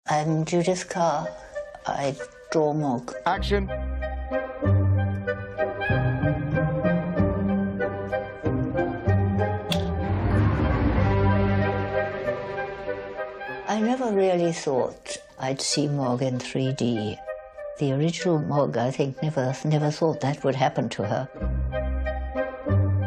I'm Judith Carr. I draw Mog. Action. I never really thought I'd see Mog in 3D. The original Mog, I think, never thought that would happen to her.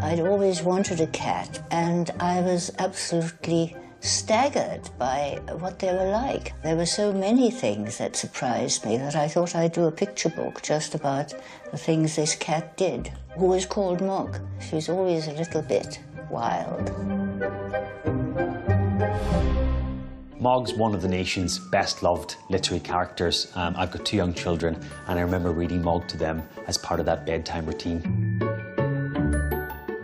I'd always wanted a cat, and I was absolutely staggered by what they were like. There were so many things that surprised me that I thought I'd do a picture book just about the things this cat did, who was called Mog. She's always a little bit wild. Mog's one of the nation's best-loved literary characters. I've got 2 young children, and I remember reading Mog to them as part of that bedtime routine.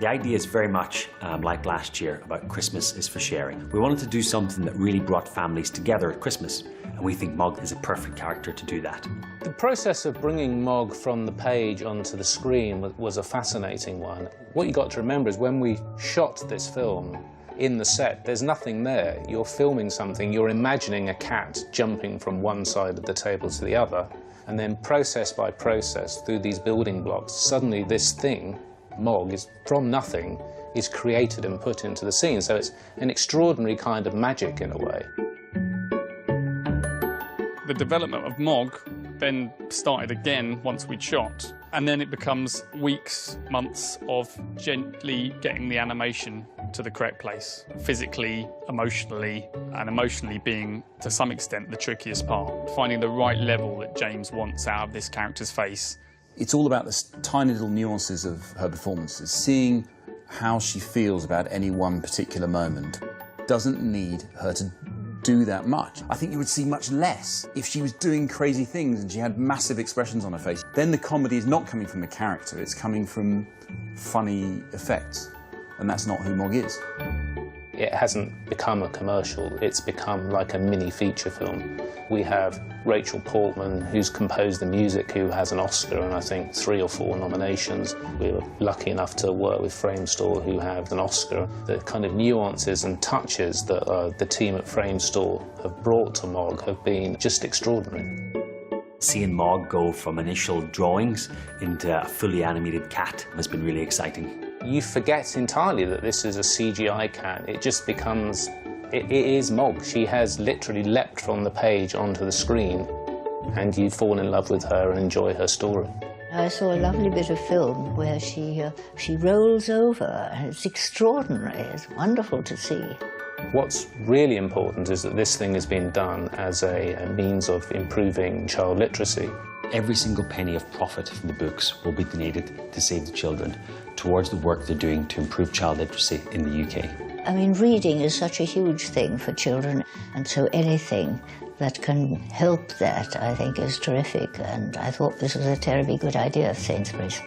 The idea is very much like last year about Christmas is for sharing. We wanted to do something that really brought families together at Christmas, and we think Mog is a perfect character to do that. The process of bringing Mog from the page onto the screen was a fascinating one. What you got to remember is when we shot this film in the set, there's nothing there. You're filming something, you're imagining a cat jumping from one side of the table to the other, and then process by process through these building blocks, suddenly this thing, Mog, is from nothing, is created and put into the scene. So it's an extraordinary kind of magic in a way. The development of Mog then started again once we'd shot, and then it becomes weeks, months of gently getting the animation to the correct place, physically, emotionally, and emotionally being, to some extent, the trickiest part. Finding the right level that James wants out of this character's face. It's all about the tiny little nuances of her performances, seeing how she feels about any one particular moment. Doesn't need her to do that much. I think you would see much less if she was doing crazy things and she had massive expressions on her face. Then the comedy is not coming from the character, it's coming from funny effects. And that's not who Mog is. It hasn't become a commercial, it's become like a mini feature film. We have Rachel Portman, who's composed the music, who has an Oscar and I think 3 or 4 nominations. We were lucky enough to work with Framestore, who have an Oscar. The kind of nuances and touches that the team at Framestore have brought to Mog have been just extraordinary. Seeing Mog go from initial drawings into a fully animated cat has been really exciting. You forget entirely that this is a CGI cat. It just becomes, it is Mog. She has literally leapt from the page onto the screen, and you fall in love with her and enjoy her story. I saw a lovely bit of film where she rolls over, and it's extraordinary. It's wonderful to see. What's really important is that this thing has been done as a means of improving child literacy. Every single penny of profit from the books will be donated to Save the Children towards the work they're doing to improve child literacy in the UK. I mean, reading is such a huge thing for children, and so anything that can help that, I think, is terrific. And I thought this was a terribly good idea of Sainsbury's.